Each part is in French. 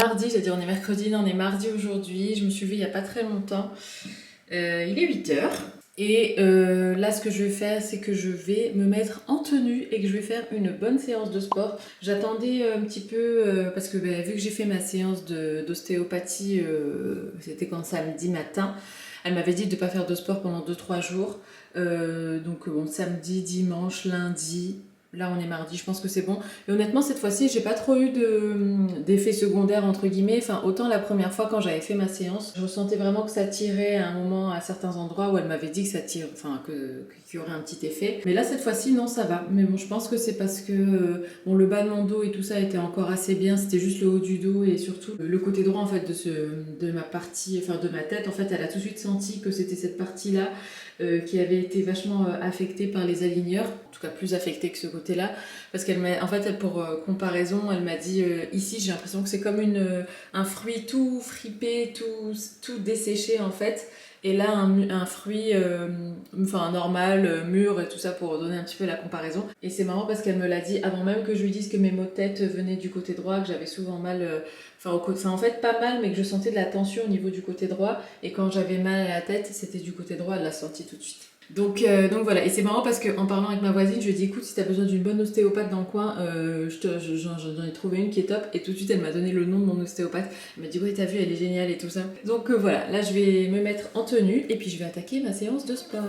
mardi, j'allais dire on est mercredi, non on est mardi aujourd'hui. Je me suis levée il n'y a pas très longtemps. Il est 8h. Et là, ce que je vais faire, c'est que je vais me mettre en tenue et que je vais faire une bonne séance de sport. J'attendais un petit peu, parce que vu que j'ai fait ma séance d'ostéopathie, c'était quand samedi matin, elle m'avait dit de ne pas faire de sport pendant 2-3 jours. Donc bon, samedi, dimanche, lundi... Là, on est mardi, je pense que c'est bon. Et honnêtement, cette fois-ci, j'ai pas trop eu d'effets secondaires, entre guillemets. Enfin, autant la première fois, quand j'avais fait ma séance, je ressentais vraiment que ça tirait à un moment à certains endroits où elle m'avait dit que ça tire, enfin, qu'il y aurait un petit effet. Mais là, cette fois-ci, non, ça va. Mais bon, je pense que c'est parce que bon, le bas de mon dos et tout ça était encore assez bien. C'était juste le haut du dos et surtout le côté droit, en fait, de ma partie, enfin, de ma tête. En fait, elle a tout de suite senti que c'était cette partie-là qui avait été vachement affectée par les aligneurs, en tout cas plus affectée que ce côté-là, parce qu'elle m'a, en fait, pour comparaison, elle m'a dit ici j'ai l'impression que c'est comme un fruit tout fripé, tout desséché en fait, et là un fruit enfin normal, mûr et tout ça pour donner un petit peu la comparaison. Et c'est marrant parce qu'elle me l'a dit avant même que je lui dise que mes maux de tête venaient du côté droit, que j'avais souvent mal, enfin en fait pas mal, mais que je sentais de la tension au niveau du côté droit, et quand j'avais mal à la tête c'était du côté droit, elle l'a senti tout de suite. Donc voilà, et c'est marrant parce qu'en parlant avec ma voisine, je lui ai dit écoute, si t'as besoin d'une bonne ostéopathe dans le coin, j'en ai trouvé une qui est top, et tout de suite elle m'a donné le nom de mon ostéopathe. Elle m'a dit ouais, t'as vu, elle est géniale et tout ça. Donc voilà, là je vais me mettre en tenue et puis je vais attaquer ma séance de sport.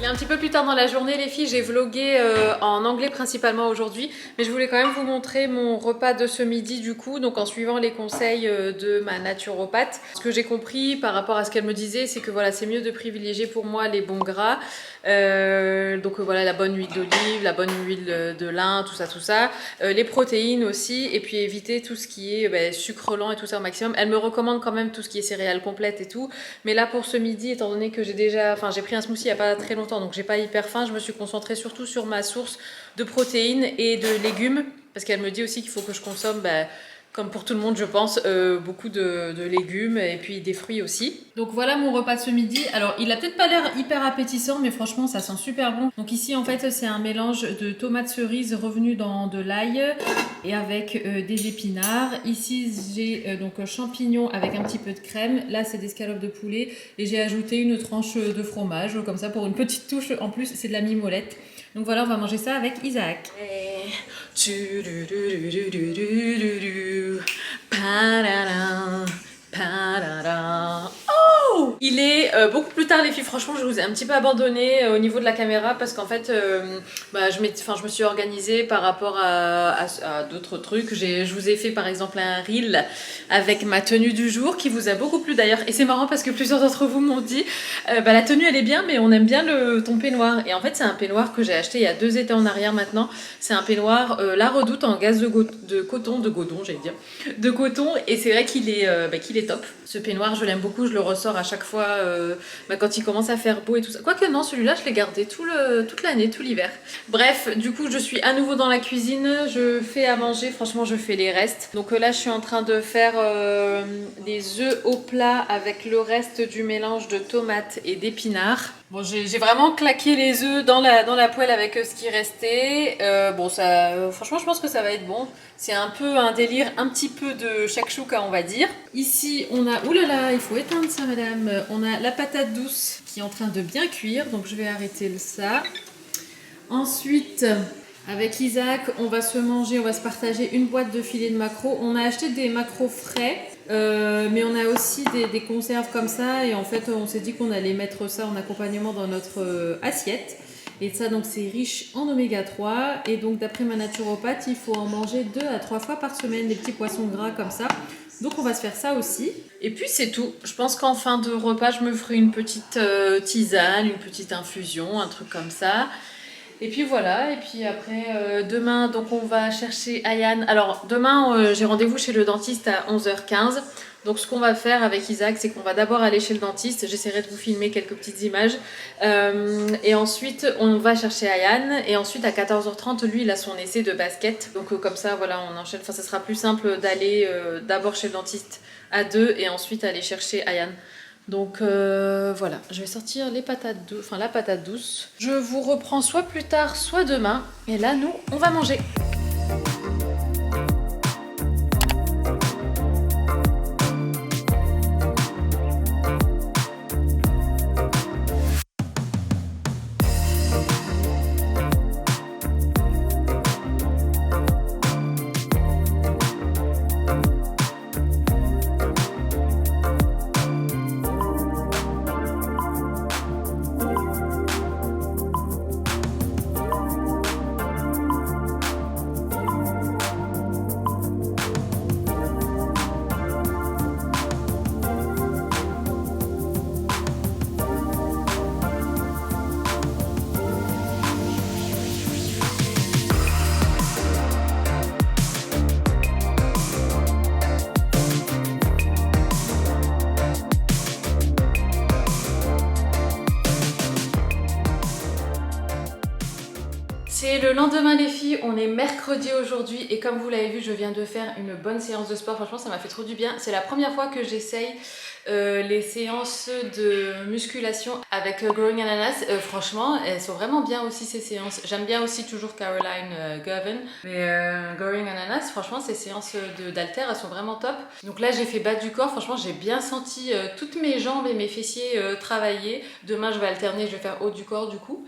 Un petit peu plus tard dans la journée, les filles, j'ai vlogué en anglais principalement aujourd'hui, mais je voulais quand même vous montrer mon repas de ce midi du coup, donc en suivant les conseils de ma naturopathe. Ce que j'ai compris par rapport à ce qu'elle me disait, c'est que voilà, c'est mieux de privilégier pour moi les bons gras, donc voilà, la bonne huile d'olive, la bonne huile de lin, tout ça, les protéines aussi, et puis éviter tout ce qui est sucre lent et tout ça au maximum. Elle me recommande quand même tout ce qui est céréales complètes et tout, mais là pour ce midi, étant donné que j'ai pris un smoothie il n'y a pas très longtemps, donc j'ai pas hyper faim, je me suis concentrée surtout sur ma source de protéines et de légumes, parce qu'elle me dit aussi qu'il faut que je consomme, comme pour tout le monde je pense, beaucoup de légumes et puis des fruits aussi. Donc voilà mon repas de ce midi. Alors il a peut-être pas l'air hyper appétissant, mais franchement ça sent super bon. Donc ici en fait c'est un mélange de tomates cerises revenues dans de l'ail et avec des épinards. Ici j'ai donc champignons avec un petit peu de crème. Là c'est des escalopes de poulet et j'ai ajouté une tranche de fromage comme ça pour une petite touche. En plus c'est de la mimolette. Donc voilà, on va manger ça avec Isaac. Oh, il est beaucoup plus tard les filles, franchement je vous ai un petit peu abandonné au niveau de la caméra parce qu'en fait je me suis organisée par rapport à d'autres trucs. Je vous ai fait par exemple un reel avec ma tenue du jour qui vous a beaucoup plu d'ailleurs, et c'est marrant parce que plusieurs d'entre vous m'ont dit la tenue elle est bien mais on aime bien ton peignoir, et en fait c'est un peignoir que j'ai acheté il y a 2 étés en arrière maintenant. C'est un peignoir La Redoute en gaze de coton, et c'est vrai qu'il est top. Ce peignoir je l'aime beaucoup, je le ressors à chaque fois quand il commence à faire beau et tout ça. Quoique non, celui-là je l'ai gardé toute l'année, tout l'hiver. Bref, du coup je suis à nouveau dans la cuisine, je fais à manger, franchement je fais les restes. Donc là je suis en train de faire des œufs au plat avec le reste du mélange de tomates et d'épinards. Bon, j'ai vraiment claqué les œufs dans la poêle avec ce qui restait. Franchement je pense que ça va être bon. C'est un peu un délire, un petit peu de shakshuka on va dire. Ici on a, oulala, il faut éteindre ça madame. On a la patate douce qui est en train de bien cuire, donc je vais arrêter ça. Ensuite, avec Isaac, on va se partager une boîte de filets de maquereau. On a acheté des maquereaux frais, mais on a aussi des conserves comme ça. Et en fait, on s'est dit qu'on allait mettre ça en accompagnement dans notre assiette. Et ça, donc, c'est riche en oméga 3. Et donc, d'après ma naturopathe, il faut en manger 2 à 3 fois par semaine, des petits poissons gras comme ça. Donc, on va se faire ça aussi. Et puis, c'est tout. Je pense qu'en fin de repas, je me ferai une petite tisane, une petite infusion, un truc comme ça. Et puis voilà, et puis après, demain, donc on va chercher Ayane. Alors, demain, j'ai rendez-vous chez le dentiste à 11h15. Donc, ce qu'on va faire avec Isaac, c'est qu'on va d'abord aller chez le dentiste. J'essaierai de vous filmer quelques petites images. Et ensuite, on va chercher Ayane. Et ensuite, à 14h30, lui, il a son essai de basket. Donc, comme ça, voilà, on enchaîne. Enfin, ça sera plus simple d'aller d'abord chez le dentiste à 2 et ensuite aller chercher Ayane. Donc voilà, je vais sortir les patates douces, enfin la patate douce. Je vous reprends soit plus tard, soit demain. Et là, nous, on va manger. C'est le lendemain les filles, on est mercredi aujourd'hui et comme vous l'avez vu, je viens de faire une bonne séance de sport. Franchement, ça m'a fait trop du bien. C'est la première fois que j'essaye les séances de musculation avec Growing Ananas. Franchement, elles sont vraiment bien aussi ces séances. J'aime bien aussi toujours Caroline Govan. Mais Growing Ananas, franchement, ces séances d'halter, elles sont vraiment top. Donc là, j'ai fait bas du corps. Franchement, j'ai bien senti toutes mes jambes et mes fessiers travailler. Demain, je vais alterner, je vais faire haut du corps du coup.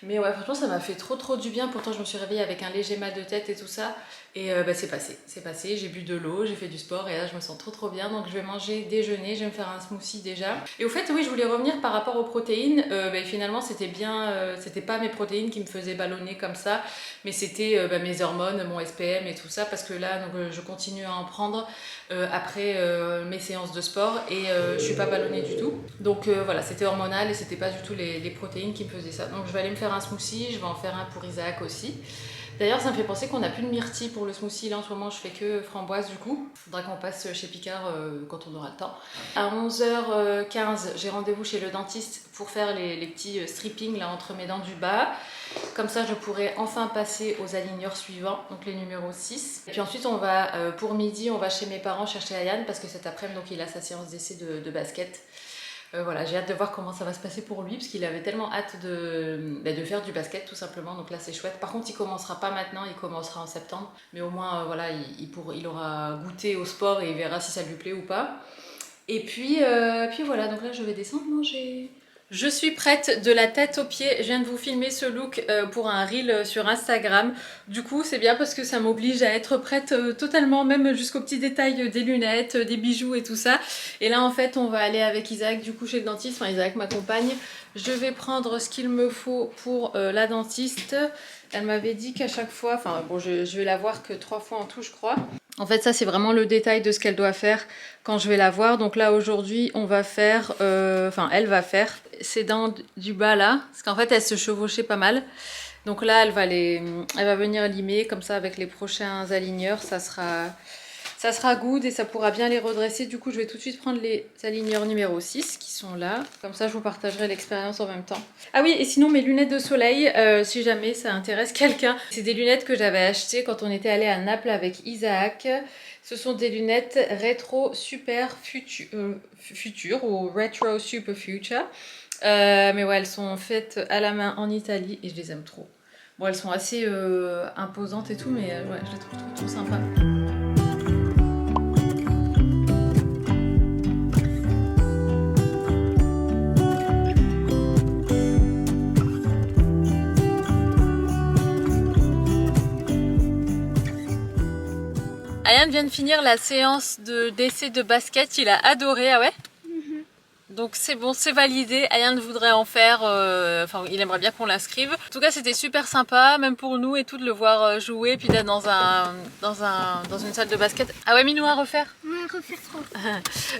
Mais ouais, franchement, ça m'a fait trop du bien. Pourtant, je me suis réveillée avec un léger mal de tête et tout ça. Et c'est passé. J'ai bu de l'eau, j'ai fait du sport et là, je me sens trop bien. Donc, je vais manger, déjeuner, je vais me faire un smoothie déjà. Et au fait, oui, je voulais revenir par rapport aux protéines. Finalement, c'était bien, c'était pas mes protéines qui me faisaient ballonner comme ça, mais c'était mes hormones, mon SPM et tout ça. Parce que là, donc, je continue à en prendre après mes séances de sport et je suis pas ballonnée du tout. Donc voilà, c'était hormonal et c'était pas du tout les protéines qui me faisaient ça. Donc je vais aller me faire un smoothie, je vais en faire un pour Isaac aussi. D'ailleurs, ça me fait penser qu'on n'a plus de myrtille pour le smoothie. Là, en ce moment, je fais que framboise du coup. Faudra qu'on passe chez Picard quand on aura le temps. À 11h15, j'ai rendez-vous chez le dentiste pour faire les petits strippings là, entre mes dents du bas. Comme ça, je pourrai enfin passer aux aligneurs suivants, donc les numéros 6. Et puis ensuite, on va, pour midi, on va chez mes parents chercher Ayane parce que cet après-midi, donc, il a sa séance d'essai de basket. Voilà, j'ai hâte de voir comment ça va se passer pour lui parce qu'il avait tellement hâte de faire du basket tout simplement, donc là c'est chouette. Par contre il commencera pas maintenant, il commencera en septembre, mais au moins voilà, il aura goûté au sport et il verra si ça lui plaît ou pas. Et puis voilà, donc là je vais descendre manger. Je suis prête de la tête aux pieds, je viens de vous filmer ce look pour un reel sur Instagram. Du coup c'est bien parce que ça m'oblige à être prête totalement, même jusqu'aux petits détails des lunettes, des bijoux et tout ça. Et là en fait on va aller avec Isaac du coup chez le dentiste, enfin Isaac m'accompagne. Je vais prendre ce qu'il me faut pour la dentiste. Elle m'avait dit qu'à chaque fois, enfin bon je vais la voir que 3 fois en tout je crois. En fait ça c'est vraiment le détail de ce qu'elle doit faire quand je vais la voir. Donc là aujourd'hui on va faire, elle va faire ses dents du bas là, parce qu'en fait elles se chevauchaient pas mal. Donc là elle va venir limer comme ça avec les prochains aligneurs, ça sera good et ça pourra bien les redresser. Du coup je vais tout de suite prendre les aligneurs numéro 6 qui sont là, comme ça je vous partagerai l'expérience en même temps. Ah oui, et sinon mes lunettes de soleil, si jamais ça intéresse quelqu'un, c'est des lunettes que j'avais achetées quand on était allé à Naples avec Isaac. Ce sont des lunettes Retro Super Future ou Retro Super Future. Mais ouais, elles sont faites à la main en Italie et je les aime trop. Bon, elles sont assez imposantes et tout, mais ouais, je les trouve trop sympas. Ayane vient de finir la séance d'essai de basket, il a adoré, ah ouais? Donc c'est bon, c'est validé, Ayaan voudrait en faire, enfin il aimerait bien qu'on l'inscrive. En tout cas c'était super sympa, même pour nous et tout, de le voir jouer, puis d'être dans une salle de basket. Ah ouais, Minou, à refaire? Ouais, refaire trop.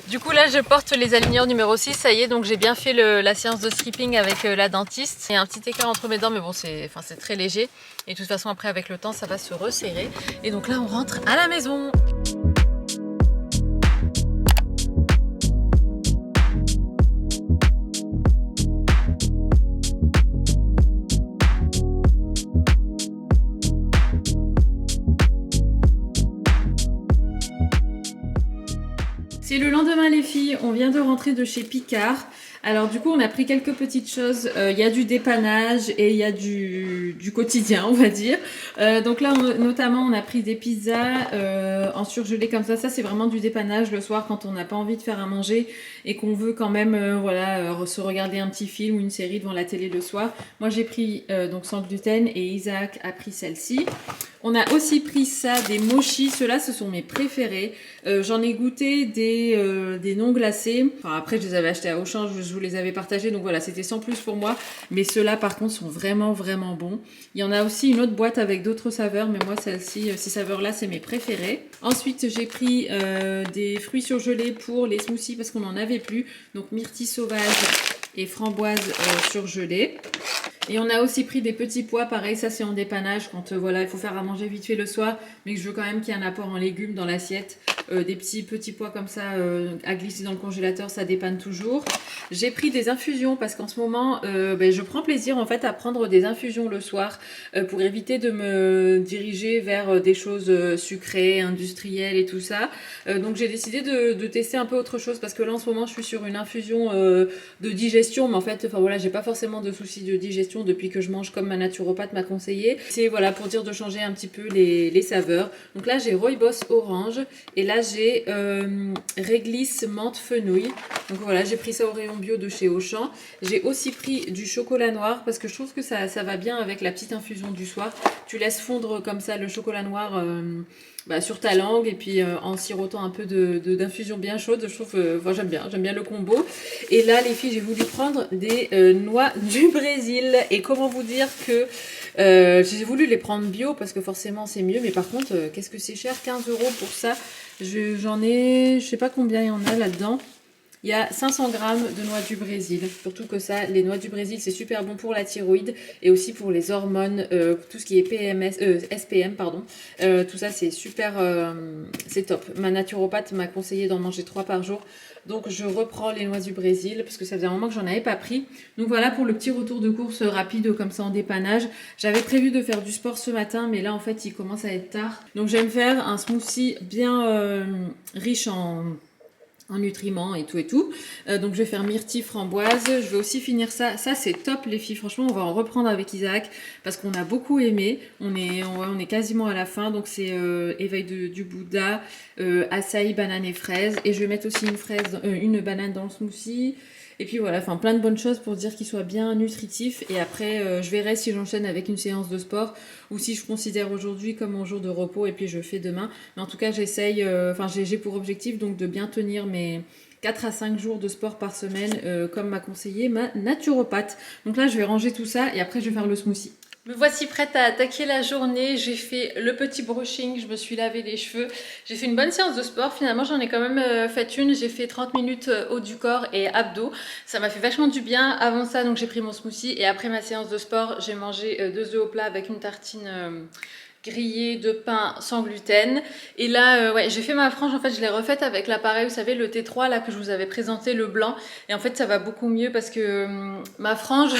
Du coup là je porte les aligneurs numéro 6, ça y est, donc j'ai bien fait la séance de stripping avec la dentiste. Il y a un petit écart entre mes dents, mais bon c'est très léger. Et de toute façon après avec le temps ça va se resserrer. Et donc là on rentre à la maison. C'est le lendemain les filles, on vient de rentrer de chez Picard. Alors du coup on a pris quelques petites choses, il y a du dépannage et il y a du quotidien on va dire. Donc là notamment on a pris des pizzas en surgelé comme ça c'est vraiment du dépannage le soir quand on n'a pas envie de faire à manger et qu'on veut quand même se regarder un petit film ou une série devant la télé le soir. Moi j'ai pris donc sans gluten et Isaac a pris celle-ci. On a aussi pris ça, des mochis, ceux-là ce sont mes préférés. J'en ai goûté des non glacés. Enfin après je les avais achetés à Auchan, je vous les avais partagés, donc voilà c'était sans plus pour moi. Mais ceux-là par contre sont vraiment bons. Il y en a aussi une autre boîte avec d'autres saveurs, mais moi celle-ci, ces saveurs-là c'est mes préférés. Ensuite j'ai pris des fruits surgelés pour les smoothies parce qu'on n'en avait plus. Donc myrtille sauvage et framboise surgelée. Et on a aussi pris des petits pois, pareil, ça c'est en dépannage quand voilà, il faut faire à manger vite fait le soir, mais que je veux quand même qu'il y ait un apport en légumes dans l'assiette. Des petits pois comme ça à glisser dans le congélateur, ça dépanne toujours. J'ai pris des infusions parce qu'en ce moment, je prends plaisir en fait à prendre des infusions le soir pour éviter de me diriger vers des choses sucrées, industrielles et tout ça. Donc j'ai décidé de tester un peu autre chose parce que là en ce moment je suis sur une infusion de digestion, mais en fait, enfin voilà, j'ai pas forcément de soucis de digestion depuis que je mange comme ma naturopathe m'a conseillé. C'est voilà pour dire de changer un petit peu les saveurs. Donc là j'ai Rooibos orange et là j'ai réglisse menthe fenouil. Donc voilà, j'ai pris ça au rayon bio de chez Auchan. J'ai aussi pris du chocolat noir parce que je trouve que ça va bien avec la petite infusion du soir. Tu laisses fondre comme ça le chocolat noir sur ta langue et puis en sirotant un peu d'infusion bien chaude. Je trouve, j'aime bien le combo. Et là les filles, j'ai voulu prendre des noix du Brésil. Et comment vous dire que j'ai voulu les prendre bio parce que forcément c'est mieux. Mais par contre, qu'est-ce que c'est cher, 15 € pour ça. J'en ai, je sais pas combien il y en a là-dedans. Il y a 500 grammes de noix du Brésil. Surtout que ça, les noix du Brésil, c'est super bon pour la thyroïde et aussi pour les hormones, tout ce qui est SPM, pardon. Tout ça, c'est super, c'est top. Ma naturopathe m'a conseillé d'en manger 3 par jour. Donc je reprends les noix du Brésil parce que ça faisait un moment que j'en avais pas pris. Donc voilà pour le petit retour de course rapide comme ça en dépannage. J'avais prévu de faire du sport ce matin, mais là en fait il commence à être tard. Donc j'aime faire un smoothie bien riche en nutriments et tout. Donc je vais faire myrtille framboise. Je vais aussi finir ça. Ça c'est top les filles. Franchement on va en reprendre avec Isaac parce qu'on a beaucoup aimé. On est quasiment à la fin. Donc c'est éveil du Bouddha, açaï, banane et fraise. Et je vais mettre aussi une banane dans le smoothie. Et puis voilà, enfin plein de bonnes choses pour dire qu'il soit bien nutritif. Et après, je verrai si j'enchaîne avec une séance de sport ou si je considère aujourd'hui comme mon jour de repos et puis je fais demain. Mais en tout cas, j'essaye, j'ai pour objectif donc de bien tenir mes 4 à 5 jours de sport par semaine comme m'a conseillé ma naturopathe. Donc là, je vais ranger tout ça et après, je vais faire le smoothie. Me voici prête à attaquer la journée. J'ai fait le petit brushing, je me suis lavé les cheveux. J'ai fait une bonne séance de sport. Finalement, j'en ai quand même fait une. J'ai fait 30 minutes haut du corps et abdos. Ça m'a fait vachement du bien. Avant ça, donc j'ai pris mon smoothie et après ma séance de sport, j'ai mangé 2 œufs au plat avec une tartine grillé de pain sans gluten. Et là, j'ai fait ma frange. En fait, je l'ai refaite avec l'appareil, vous savez, le T3 là que je vous avais présenté, le blanc. Et en fait, ça va beaucoup mieux parce que ma frange,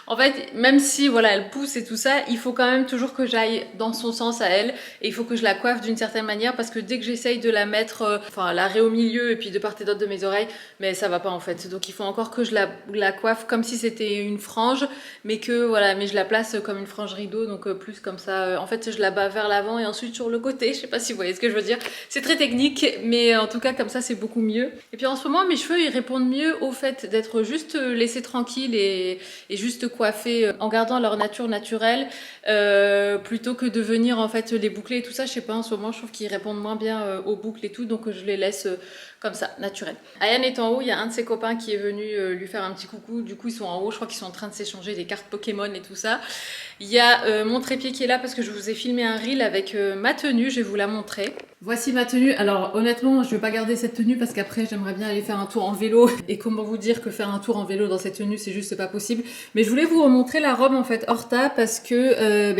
en fait, même si voilà, elle pousse et tout ça, il faut quand même toujours que j'aille dans son sens à elle. Et il faut que je la coiffe d'une certaine manière parce que dès que j'essaye de la mettre, l'arrêt au milieu et puis de part et d'autre de mes oreilles, mais ça va pas en fait. Donc il faut encore que je la coiffe comme si c'était une frange, mais que voilà, mais je la place comme une frange rideau, donc plus comme ça. En fait, je la bas vers l'avant et ensuite sur le côté. Je sais pas si vous voyez ce que je veux dire. C'est très technique, mais en tout cas comme ça c'est beaucoup mieux. Et puis en ce moment mes cheveux ils répondent mieux au fait d'être juste laissés tranquilles et juste coiffés en gardant leur nature naturelle plutôt que de venir en fait les boucler et tout ça. Je sais pas, en ce moment je trouve qu'ils répondent moins bien aux boucles et tout, donc je les laisse Comme ça, naturel. Ayane est en haut, il y a un de ses copains qui est venu lui faire un petit coucou. Du coup, ils sont en haut, je crois qu'ils sont en train de s'échanger des cartes Pokémon et tout ça. Il y a mon trépied qui est là parce que je vous ai filmé un reel avec ma tenue, je vais vous la montrer. Voici ma tenue. Alors honnêtement, je vais pas garder cette tenue parce qu'après j'aimerais bien aller faire un tour en vélo. Et comment vous dire que faire un tour en vélo dans cette tenue, c'est juste pas possible. Mais je voulais vous remontrer la robe en fait Horta parce que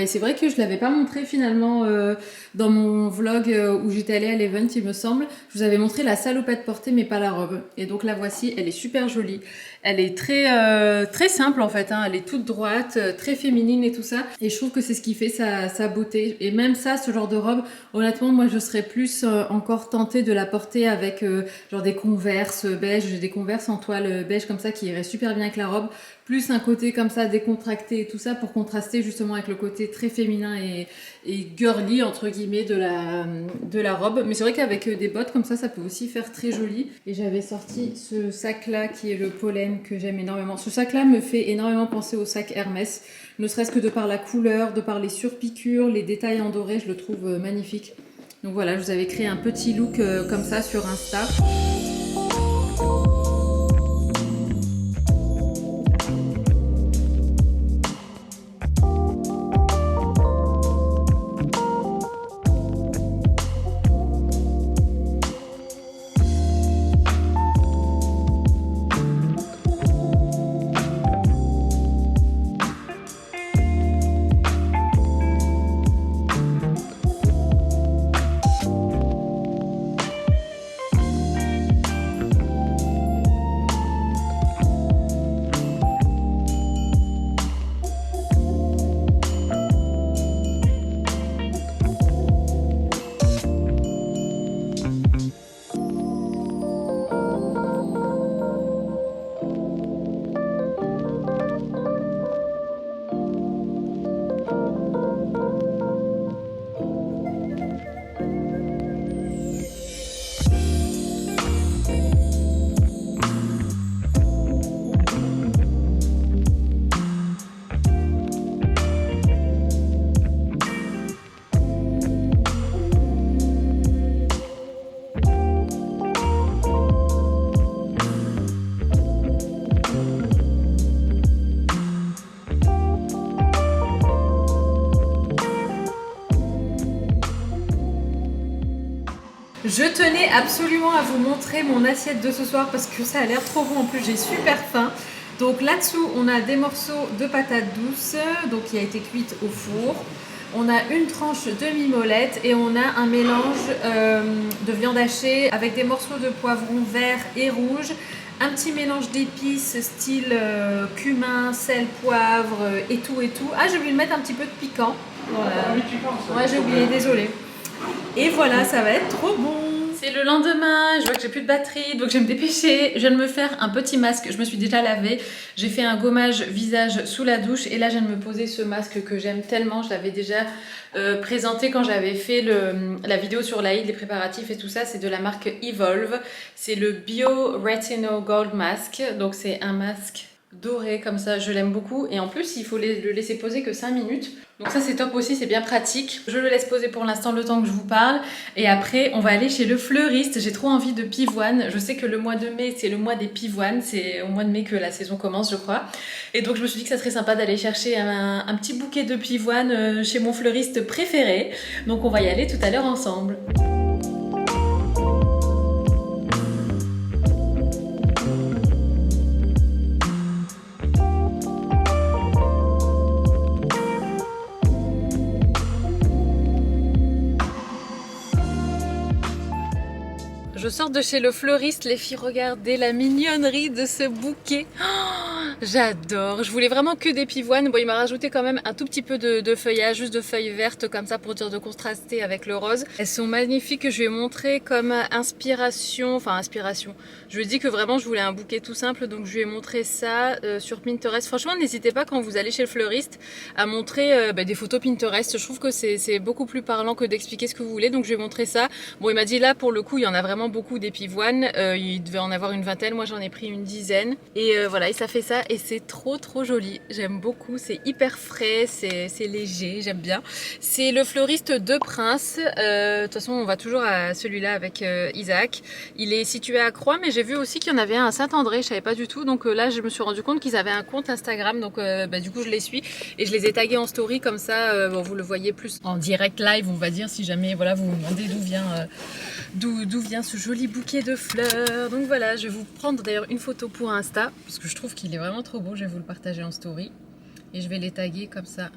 c'est vrai que je l'avais pas montré finalement dans mon vlog où j'étais allée à l'event, il me semble. Je vous avais montré la salopette portée mais pas la robe. Et donc la voici, elle est super jolie. Elle est très simple en fait, hein. Elle est toute droite, très féminine et tout ça. Et je trouve que c'est ce qui fait sa beauté. Et même ça, ce genre de robe, honnêtement, moi je serais plus encore tentée de la porter avec genre des Converse beige. J'ai des Converse en toile beige comme ça qui iraient super bien avec la robe. Plus un côté comme ça décontracté et tout ça pour contraster justement avec le côté très féminin et girly entre guillemets de la robe. Mais c'est vrai qu'avec des bottes comme ça peut aussi faire très joli. Et j'avais sorti ce sac là qui est le pollen que j'aime énormément. Ce sac là me fait énormément penser au sac Hermès, ne serait-ce que de par la couleur, de par les surpiqûres, les détails en doré, je le trouve magnifique. Donc voilà, je vous avais créé un petit look comme ça sur Insta. Je tenais absolument à vous montrer mon assiette de ce soir parce que ça a l'air trop bon. En plus, j'ai super faim. Donc là-dessous, on a des morceaux de patates douces, donc qui a été cuite au four. On a une tranche de mimolette et on a un mélange de viande hachée avec des morceaux de poivron vert et rouge. Un petit mélange d'épices style cumin, sel, poivre et tout et tout. Ah, j'ai oublié de mettre un petit peu de piquant. Voilà. Ouais, j'ai oublié, désolée. Et voilà, ça va être trop bon. C'est le lendemain, je vois que j'ai plus de batterie, donc je vais me dépêcher. Je viens de me faire un petit masque, je me suis déjà lavée. J'ai fait un gommage visage sous la douche et là je viens de me poser ce masque que j'aime tellement. Je l'avais déjà présenté quand j'avais fait la vidéo sur l'Aïd, les préparatifs et tout ça. C'est de la marque Evolve. C'est le Bio Retinol Gold Mask, donc c'est un masque doré comme ça, je l'aime beaucoup. Et en plus, il faut le laisser poser que 5 minutes. Donc ça c'est top aussi, c'est bien pratique. Je le laisse poser pour l'instant le temps que je vous parle. Et après, on va aller chez le fleuriste. J'ai trop envie de pivoine. Je sais que le mois de mai, c'est le mois des pivoines. C'est au mois de mai que la saison commence, je crois. Et donc je me suis dit que ça serait sympa d'aller chercher un petit bouquet de pivoine chez mon fleuriste préféré. Donc on va y aller tout à l'heure ensemble. Je sors de chez le fleuriste, les filles, regardez la mignonnerie de ce bouquet. Oh, j'adore. Je voulais vraiment que des pivoines. Bon, il m'a rajouté quand même un tout petit peu de feuillage, juste de feuilles vertes comme ça pour dire de contraster avec le rose. Elles sont magnifiques. Je lui ai montré comme inspiration. Je lui ai dit que vraiment je voulais un bouquet tout simple, donc je lui ai montré ça sur Pinterest. Franchement, n'hésitez pas quand vous allez chez le fleuriste à montrer des photos Pinterest. Je trouve que c'est beaucoup plus parlant que d'expliquer ce que vous voulez. Donc je lui ai montré ça. Bon, il m'a dit là pour le coup, il y en a vraiment beaucoup des pivoines, il devait en avoir une vingtaine, moi j'en ai pris une dizaine et voilà, et ça fait ça et c'est trop joli. J'aime beaucoup, c'est hyper frais, c'est léger, j'aime bien. C'est le fleuriste de Prince. De toute façon, on va toujours à celui-là avec Isaac. Il est situé à Croix, mais j'ai vu aussi qu'il y en avait un à Saint-André, je savais pas du tout. Donc là, je me suis rendu compte qu'ils avaient un compte Instagram, donc du coup, je les suis et je les ai tagués en story comme ça. Bon, vous le voyez plus en direct live, on va dire, si jamais voilà, vous vous demandez d'où vient ce joli bouquet de fleurs. Donc voilà, je vais vous prendre d'ailleurs une photo pour Insta parce que je trouve qu'il est vraiment trop beau. Je vais vous le partager en story et je vais les taguer comme ça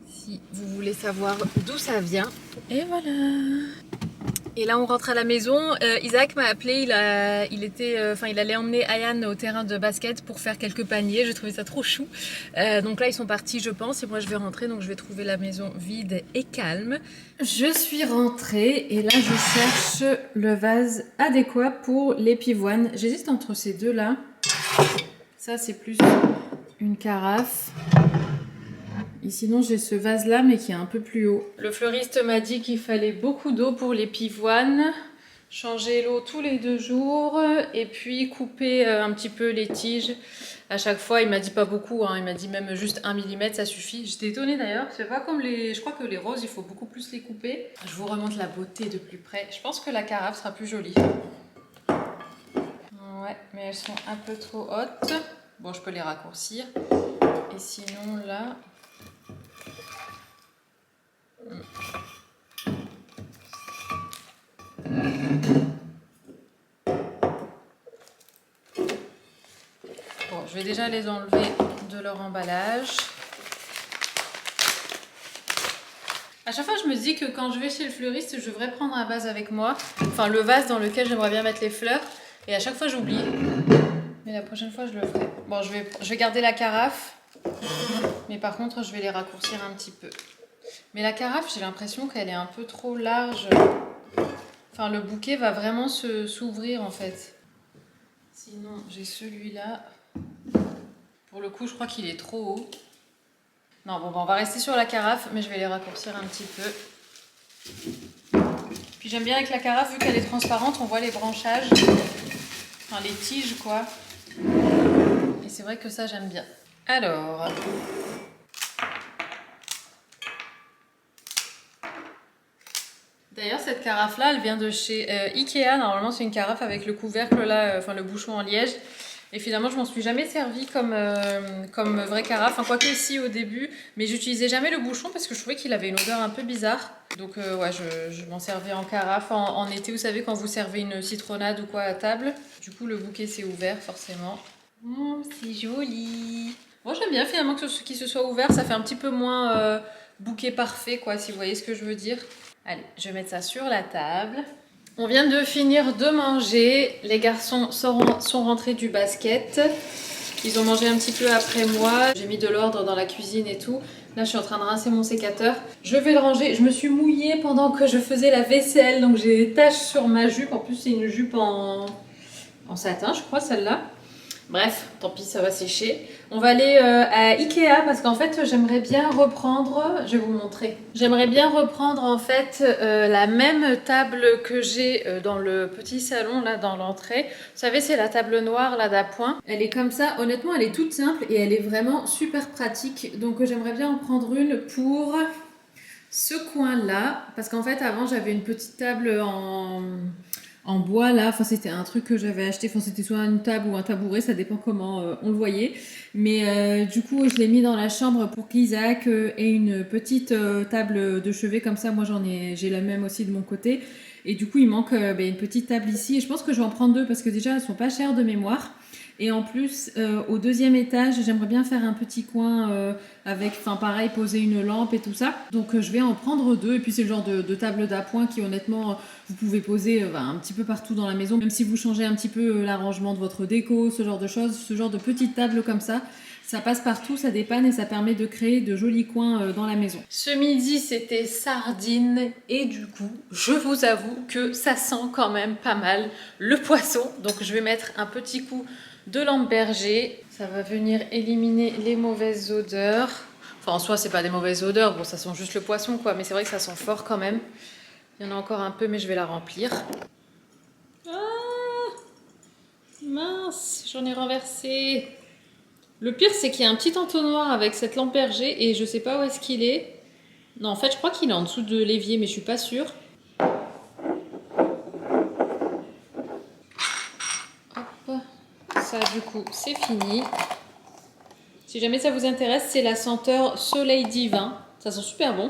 si vous voulez savoir d'où ça vient. Et voilà. Et là on rentre à la maison. Isaac m'a appelé, il allait emmener Ayane au terrain de basket pour faire quelques paniers. J'ai trouvé ça trop chou. Donc là ils sont partis je pense et moi je vais rentrer, donc je vais trouver la maison vide et calme. Je suis rentrée et là je cherche le vase adéquat pour les pivoines. J'hésite entre ces deux là. Ça c'est plus une carafe. Et sinon j'ai ce vase là mais qui est un peu plus haut. Le fleuriste m'a dit qu'il fallait beaucoup d'eau pour les pivoines, changer l'eau tous les 2 jours et puis couper un petit peu les tiges à chaque fois. Il m'a dit pas beaucoup, hein. Il m'a dit même juste 1 mm ça suffit. J'étais étonnée d'ailleurs, c'est pas comme je crois que les roses il faut beaucoup plus les couper. Je vous remonte la beauté de plus près. Je pense que la carafe sera plus jolie. Ouais, mais elles sont un peu trop hautes. Bon, je peux les raccourcir. Et sinon là... Bon, je vais déjà les enlever de leur emballage. À chaque fois, je me dis que quand je vais chez le fleuriste, je devrais prendre un vase avec moi. Enfin, le vase dans lequel j'aimerais bien mettre les fleurs. Et à chaque fois, j'oublie. Mais la prochaine fois, je le ferai. Bon, je vais garder la carafe. Mais par contre, je vais les raccourcir un petit peu. Mais la carafe, j'ai l'impression qu'elle est un peu trop large. Enfin, le bouquet va vraiment s'ouvrir en fait. Sinon, j'ai celui-là. Pour le coup, je crois qu'il est trop haut. Non, bon, on va rester sur la carafe, mais je vais les raccourcir un petit peu. Puis j'aime bien avec la carafe, vu qu'elle est transparente, on voit les branchages. Enfin, les tiges, quoi. Et c'est vrai que ça, j'aime bien. Alors... D'ailleurs, cette carafe-là, elle vient de chez Ikea. Normalement, c'est une carafe avec le couvercle, là, enfin le bouchon en liège. Et finalement, je m'en suis jamais servi comme vraie carafe. Enfin, quoique si au début, mais j'utilisais jamais le bouchon parce que je trouvais qu'il avait une odeur un peu bizarre. Donc ouais, je m'en servais en carafe en été. Vous savez, quand vous servez une citronnade ou quoi à table. Du coup, le bouquet s'est ouvert forcément. Oh, c'est joli. Moi, j'aime bien finalement qu'il se soit ouvert. Ça fait un petit peu moins bouquet parfait, quoi, si vous voyez ce que je veux dire. Allez, je vais mettre ça sur la table. On vient de finir de manger. Les garçons sont rentrés du basket. Ils ont mangé un petit peu après moi. J'ai mis de l'ordre dans la cuisine et tout. Là, je suis en train de rincer mon sécateur. Je vais le ranger. Je me suis mouillée pendant que je faisais la vaisselle. Donc, j'ai des taches sur ma jupe. En plus, c'est une jupe en satin, je crois, celle-là. Bref, tant pis, ça va sécher. On va aller à Ikea parce qu'en fait, j'aimerais bien reprendre... Je vais vous montrer. J'aimerais bien reprendre en fait la même table que j'ai dans le petit salon, là, dans l'entrée. Vous savez, c'est la table noire, là, d'appoint. Elle est comme ça. Honnêtement, elle est toute simple et elle est vraiment super pratique. Donc, j'aimerais bien en prendre une pour ce coin-là. Parce qu'en fait, avant, j'avais une petite table en bois là, enfin c'était un truc que j'avais acheté, enfin c'était soit une table ou un tabouret, ça dépend comment on le voyait, mais du coup je l'ai mis dans la chambre pour qu'Isaac ait une petite table de chevet comme ça. Moi j'ai la même aussi de mon côté, et du coup il manque une petite table ici, et je pense que je vais en prendre 2 parce que déjà elles sont pas chères de mémoire. Et en plus, au 2e étage, j'aimerais bien faire un petit coin avec, enfin pareil, poser une lampe et tout ça. Donc je vais en prendre 2. Et puis c'est le genre de table d'appoint qui honnêtement, vous pouvez poser un petit peu partout dans la maison. Même si vous changez un petit peu l'arrangement de votre déco, ce genre de choses, ce genre de petite table comme ça. Ça passe partout, ça dépanne et ça permet de créer de jolis coins dans la maison. Ce midi, c'était sardines et du coup, je vous avoue que ça sent quand même pas mal le poisson. Donc je vais mettre un petit coup de Lamberger. Ça va venir éliminer les mauvaises odeurs. Enfin, en soi, c'est pas des mauvaises odeurs. Bon, ça sent juste le poisson, quoi. Mais c'est vrai que ça sent fort quand même. Il y en a encore un peu, mais je vais la remplir. Ah! Mince, j'en ai renversé. Le pire, c'est qu'il y a un petit entonnoir avec cette lampe RG et je sais pas où est-ce qu'il est. Non, en fait, je crois qu'il est en dessous de l'évier, mais je suis pas sûre. Hop, ça, du coup, c'est fini. Si jamais ça vous intéresse, c'est la senteur Soleil Divin. Ça sent super bon.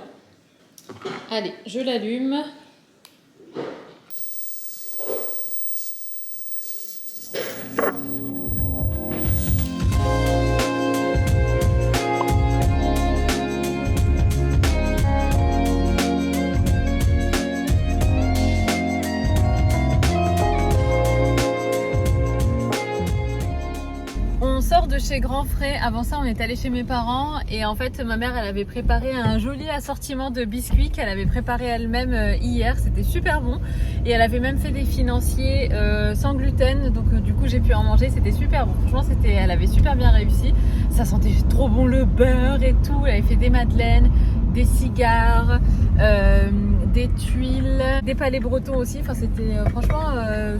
Allez, je l'allume. On sort de chez Grand Frais. Avant ça, on est allé chez mes parents et en fait, ma mère, elle avait préparé un joli assortiment de biscuits qu'elle avait préparé elle-même hier. C'était super bon et elle avait même fait des financiers sans gluten. Donc du coup, j'ai pu en manger. C'était super bon. Franchement, elle avait super bien réussi. Ça sentait trop bon le beurre et tout. Elle avait fait des madeleines, des cigares, des tuiles, des palais bretons aussi. Enfin, c'était franchement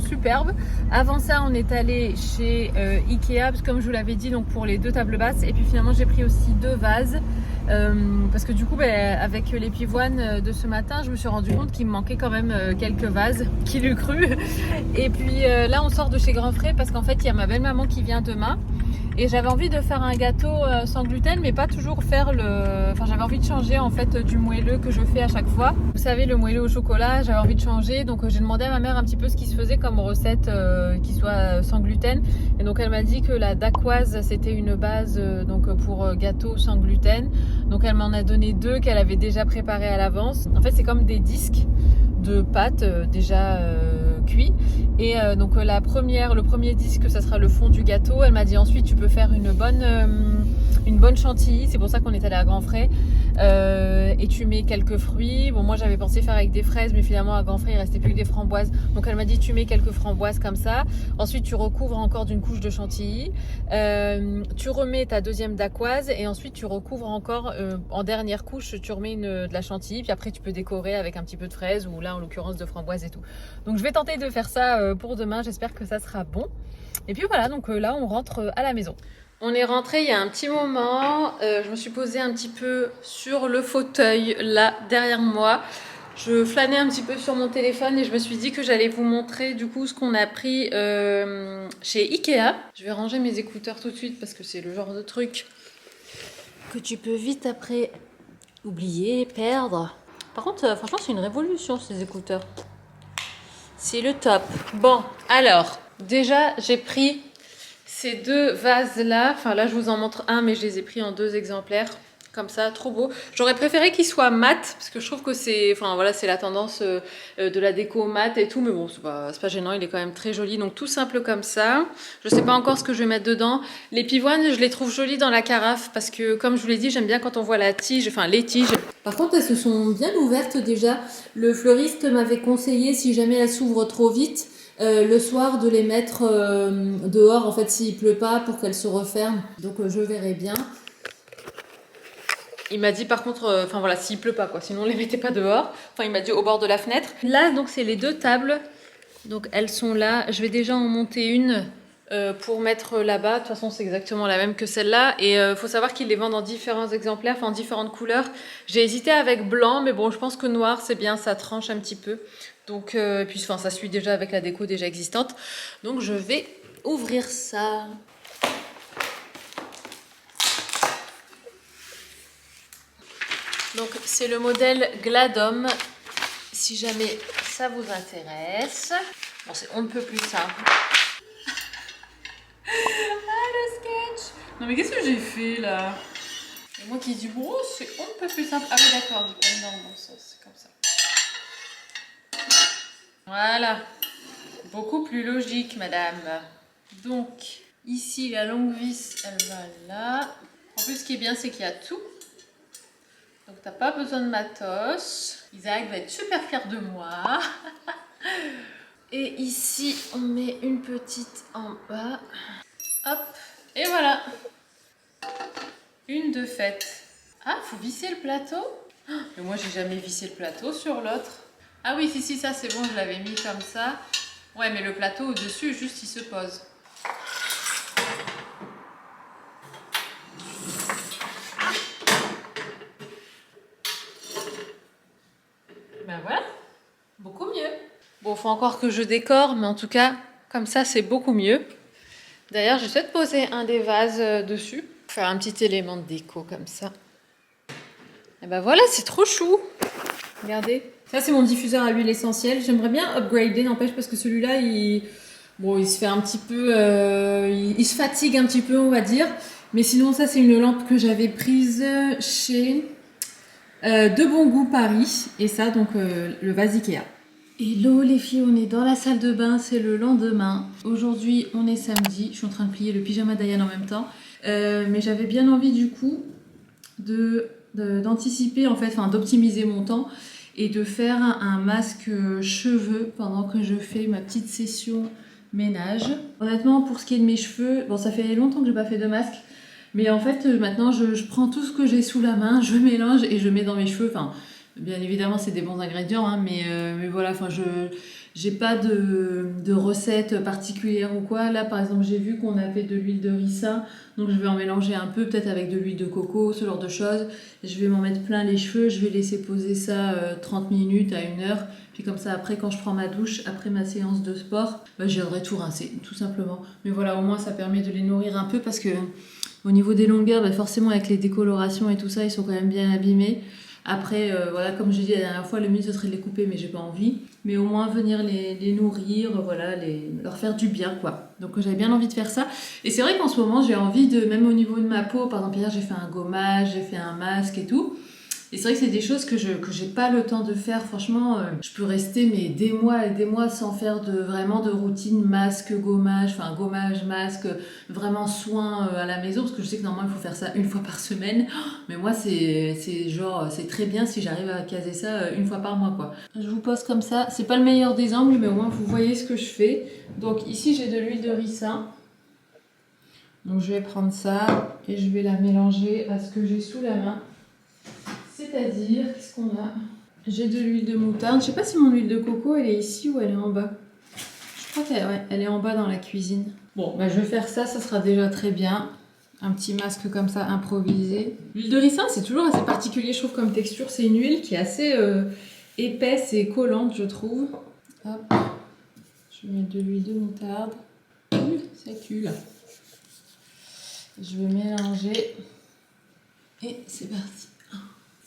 superbe. Avant ça, on est allé chez Ikea, parce que comme je vous l'avais dit, donc pour les 2 tables basses. Et puis finalement, j'ai pris aussi 2 vases. Parce que du coup, avec les pivoines de ce matin, je me suis rendu compte qu'il me manquait quand même quelques vases, qui l'eût cru. Et puis là, on sort de chez Grand Frais parce qu'en fait, il y a ma belle-maman qui vient demain. Et j'avais envie de faire un gâteau sans gluten, mais pas toujours faire le... Enfin, j'avais envie de changer en fait du moelleux que je fais à chaque fois. Vous savez, le moelleux au chocolat, j'avais envie de changer. Donc j'ai demandé à ma mère un petit peu ce qui se faisait comme recette qui soit sans gluten. Et donc elle m'a dit que la dacquoise, c'était une base donc pour gâteau sans gluten. Donc elle m'en a donné 2 qu'elle avait déjà préparées à l'avance. En fait, c'est comme des disques de pâte déjà cuit et donc le premier disque, ça sera le fond du gâteau. Elle m'a dit ensuite tu peux faire une bonne chantilly, c'est pour ça qu'on est allé à Grand Frais, et tu mets quelques fruits. Bon, moi j'avais pensé faire avec des fraises, mais finalement à Grand Frais il restait plus que des framboises, donc elle m'a dit tu mets quelques framboises comme ça, ensuite tu recouvres encore d'une couche de chantilly, tu remets ta deuxième dacquoise et ensuite tu recouvres encore en dernière couche, tu remets de la chantilly, puis après tu peux décorer avec un petit peu de fraises ou là en l'occurrence de framboises et tout. Donc je vais tenter de faire ça pour demain, j'espère que ça sera bon. Et puis voilà, donc là on rentre à la maison. On est rentré il y a un petit moment, je me suis posée un petit peu sur le fauteuil là derrière moi. Je flânais un petit peu sur mon téléphone et je me suis dit que j'allais vous montrer du coup ce qu'on a pris chez Ikea. Je vais ranger mes écouteurs tout de suite parce que c'est le genre de truc que tu peux vite après oublier, perdre. Par contre, franchement, c'est une révolution ces écouteurs. C'est le top. Bon, alors, déjà, j'ai pris ces 2 vases-là. Enfin, là, je vous en montre un, mais je les ai pris en 2 exemplaires. Comme ça, trop beau. J'aurais préféré qu'ils soient mat, parce que je trouve que c'est... Enfin, voilà, c'est la tendance de la déco mat et tout. Mais bon, c'est pas gênant, il est quand même très joli. Donc, tout simple comme ça. Je sais pas encore ce que je vais mettre dedans. Les pivoines, je les trouve jolies dans la carafe, parce que, comme je vous l'ai dit, j'aime bien quand on voit la tige, enfin, les tiges. Par contre, elles se sont bien ouvertes déjà. Le fleuriste m'avait conseillé, si jamais elles s'ouvrent trop vite, le soir de les mettre dehors, en fait, s'il pleut pas, pour qu'elles se referment. Donc, je verrai bien. Il m'a dit par contre, enfin voilà, s'il pleut pas quoi, sinon on les mettait pas dehors. Enfin, il m'a dit au bord de la fenêtre. Là, donc, c'est les 2 tables. Donc, elles sont là. Je vais déjà en monter une pour mettre là-bas. De toute façon, c'est exactement la même que celle-là. Et faut savoir qu'ils les vendent en différents exemplaires, enfin en différentes couleurs. J'ai hésité avec blanc, mais bon, je pense que noir, c'est bien, ça tranche un petit peu. Donc, puis enfin, ça suit déjà avec la déco déjà existante. Donc, je vais ouvrir ça. Donc, c'est le modèle Gladom, si jamais ça vous intéresse. Bon, c'est on ne peut plus simple. Ah, le sketch! Non, mais qu'est-ce que j'ai fait là? Et moi qui dis, bon, c'est on ne peut plus simple. Ah, oui, d'accord, j'ai pas mis dans le bon sens, c'est comme ça. Voilà. Beaucoup plus logique, madame. Donc, ici, la longue vis, elle va là. En plus, ce qui est bien, c'est qu'il y a tout. Donc, t'as pas besoin de matos. Isaac va être super fier de moi. Et ici, on met une petite en bas. Hop. Et voilà. Une de faite. Ah, faut visser le plateau? Mais moi, j'ai jamais vissé le plateau sur l'autre. Ah oui, si, ça, c'est bon, je l'avais mis comme ça. Ouais, mais le plateau au-dessus, juste, il se pose. Bon, faut encore que je décore, mais en tout cas, comme ça, c'est beaucoup mieux. D'ailleurs, je vais peut-être poser un des vases dessus. Faire un petit élément de déco comme ça. Et ben voilà, c'est trop chou. Regardez. Ça, c'est mon diffuseur à huile essentielle. J'aimerais bien upgrader, n'empêche, parce que celui-là, il se fait un petit peu... il se fatigue un petit peu, on va dire. Mais sinon, ça, c'est une lampe que j'avais prise chez De Bon Goût Paris. Et ça, donc, le vase Ikea. Hello les filles, on est dans la salle de bain, c'est le lendemain. Aujourd'hui, on est samedi. Je suis en train de plier le pyjama d'Ayane en même temps. Mais j'avais bien envie, du coup, d'anticiper, en fait, enfin, d'optimiser mon temps et de faire un masque cheveux pendant que je fais ma petite session ménage. Honnêtement, pour ce qui est de mes cheveux, bon, ça fait longtemps que j'ai pas fait de masque, mais en fait, maintenant, je prends tout ce que j'ai sous la main, je mélange et je mets dans mes cheveux. Enfin, bien évidemment, c'est des bons ingrédients, hein, mais voilà, enfin, j'ai pas de recette particulière ou quoi. Là, par exemple, j'ai vu qu'on avait de l'huile de ricin, donc je vais en mélanger un peu, peut-être avec de l'huile de coco, ce genre de choses. Je vais m'en mettre plein les cheveux, je vais laisser poser ça 30 minutes à 1 heure. Puis comme ça, après, quand je prends ma douche, après ma séance de sport, bah, je viendrai tout rincer, tout simplement. Mais voilà, au moins, ça permet de les nourrir un peu parce que au niveau des longueurs, bah, forcément, avec les décolorations et tout ça, ils sont quand même bien abîmés. Après, voilà, comme je dit la dernière fois, le mieux ce serait de les couper, mais j'ai pas envie. Mais au moins venir les nourrir, voilà, leur faire du bien, quoi. Donc j'avais bien envie de faire ça. Et c'est vrai qu'en ce moment, j'ai envie de, même au niveau de ma peau, par exemple, hier j'ai fait un gommage, j'ai fait un masque et tout. Et c'est vrai que c'est des choses que j'ai pas le temps de faire. Franchement, je peux rester mais des mois et des mois sans faire vraiment de routine masque, gommage, enfin gommage, masque, vraiment soin à la maison. Parce que je sais que normalement il faut faire ça 1 fois par semaine. Mais moi c'est très bien si j'arrive à caser ça 1 fois par mois, quoi. Je vous pose comme ça. C'est pas le meilleur des angles, mais au moins vous voyez ce que je fais. Donc ici j'ai de l'huile de ricin. Donc je vais prendre ça et je vais la mélanger à ce que j'ai sous la main. C'est-à-dire, qu'est-ce qu'on a? J'ai de l'huile de moutarde. Je sais pas si mon huile de coco, elle est ici ou elle est en bas. Je crois qu'elle est en bas dans la cuisine. Bon, bah, je vais faire ça, ça sera déjà très bien. Un petit masque comme ça, improvisé. L'huile de ricin, c'est toujours assez particulier, je trouve, comme texture. C'est une huile qui est assez épaisse et collante, je trouve. Hop. Je vais mettre de l'huile de moutarde. Ça cule. Je vais mélanger. Et c'est parti.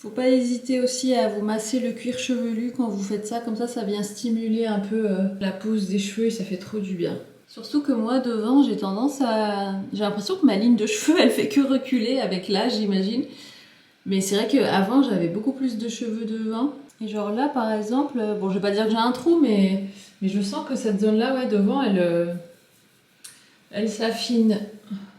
Faut pas hésiter aussi à vous masser le cuir chevelu quand vous faites ça, comme ça vient stimuler un peu la pousse des cheveux et ça fait trop du bien. Surtout que moi devant j'ai l'impression que ma ligne de cheveux elle fait que reculer avec l'âge, j'imagine. Mais c'est vrai qu'avant j'avais beaucoup plus de cheveux devant. Et genre là par exemple, bon je vais pas dire que j'ai un trou mais je sens que cette zone là, ouais, devant elle s'affine.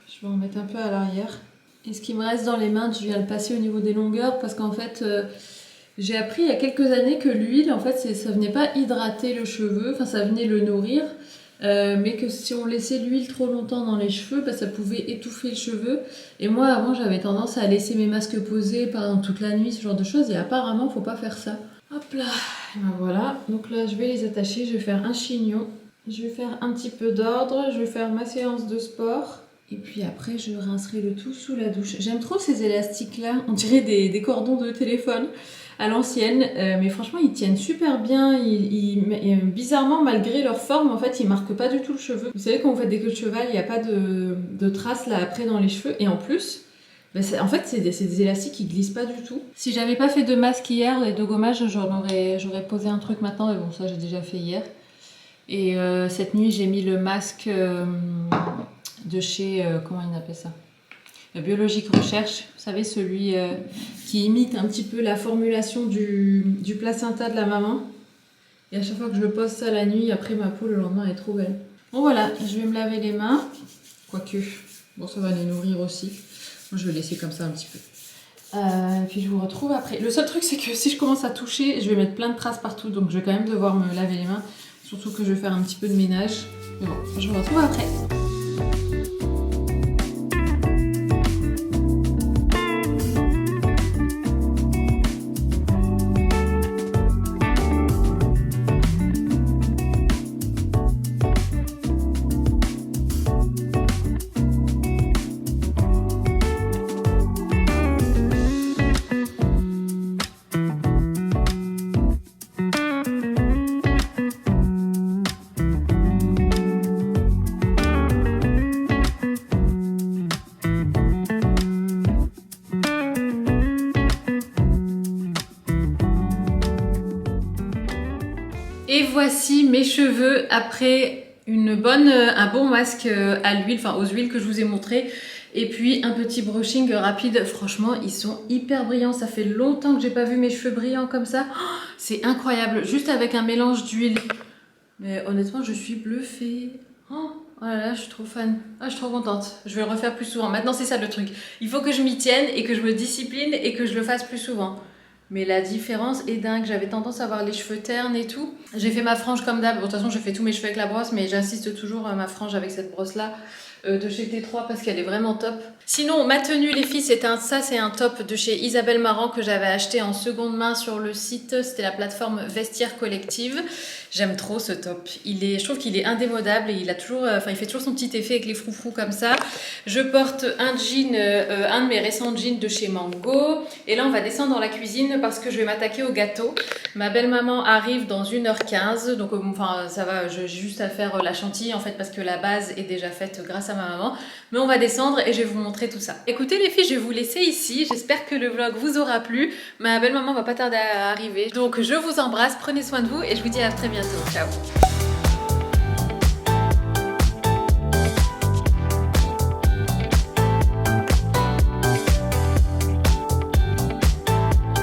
Je vais en mettre un peu à l'arrière. Et ce qui me reste dans les mains, je viens le passer au niveau des longueurs parce qu'en fait, j'ai appris il y a quelques années que l'huile, en fait, ça venait pas hydrater le cheveu, enfin ça venait le nourrir, mais que si on laissait l'huile trop longtemps dans les cheveux, bah, ça pouvait étouffer le cheveu. Et moi, avant, j'avais tendance à laisser mes masques posés, par exemple, toute la nuit, ce genre de choses, et apparemment, faut pas faire ça. Hop là, et ben voilà. Donc là, je vais les attacher, je vais faire un chignon, je vais faire un petit peu d'ordre, je vais faire ma séance de sport. Et puis après, je rincerai le tout sous la douche. J'aime trop ces élastiques-là. On dirait des cordons de téléphone à l'ancienne. Mais franchement, ils tiennent super bien. Bizarrement, malgré leur forme, en fait, ils marquent pas du tout le cheveu. Vous savez, quand vous faites des queues de cheval, il n'y a pas de traces là après dans les cheveux. Et en plus, en fait, c'est des élastiques qui glissent pas du tout. Si j'avais pas fait de masque hier et de gommage, j'aurais posé un truc maintenant. Mais bon, ça, j'ai déjà fait hier. Et cette nuit, j'ai mis le masque... de chez, comment on appelle ça, Biologique Recherche, vous savez, celui qui imite un petit peu la formulation du placenta de la maman. Et à chaque fois que je pose ça la nuit, après ma peau le lendemain est trop belle. Bon voilà, je vais me laver les mains, quoique, bon ça va les nourrir aussi. Moi je vais laisser comme ça un petit peu. Puis je vous retrouve après. Le seul truc c'est que si je commence à toucher, je vais mettre plein de traces partout, donc je vais quand même devoir me laver les mains. Surtout que je vais faire un petit peu de ménage. Mais bon, je vous retrouve après. Et voici mes cheveux après un bon masque à l'huile, enfin aux huiles que je vous ai montré. Et puis un petit brushing rapide. Franchement, ils sont hyper brillants. Ça fait longtemps que j'ai pas vu mes cheveux brillants comme ça. Oh, c'est incroyable. Juste avec un mélange d'huile. Mais honnêtement, je suis bluffée. Oh là là, je suis trop fan. Ah, je suis trop contente. Je vais le refaire plus souvent. Maintenant, c'est ça le truc. Il faut que je m'y tienne et que je me discipline et que je le fasse plus souvent. Mais la différence est dingue. J'avais tendance à avoir les cheveux ternes et tout. J'ai fait ma frange comme d'hab. Bon, de toute façon, je fais tous mes cheveux avec la brosse, mais j'insiste toujours à ma frange avec cette brosse-là de chez T3 parce qu'elle est vraiment top. Sinon, ma tenue, les filles, c'est un top de chez Isabelle Marant que j'avais acheté en seconde main sur le site. C'était la plateforme Vestiaire Collective. J'aime trop ce top. Je trouve qu'il est indémodable et il fait toujours son petit effet avec les froufrous comme ça. Je porte un jean, un de mes récents jeans de chez Mango. Et là, on va descendre dans la cuisine parce que je vais m'attaquer au gâteau. Ma belle-maman arrive dans 1h15. Donc, ça va, j'ai juste à faire la chantilly en fait parce que la base est déjà faite grâce à ma maman. Mais on va descendre et je vais vous montrer tout ça. Écoutez les filles, je vais vous laisser ici. J'espère que le vlog vous aura plu. Ma belle-maman va pas tarder à arriver. Donc, je vous embrasse, prenez soin de vous et je vous dis à très bientôt. Ciao.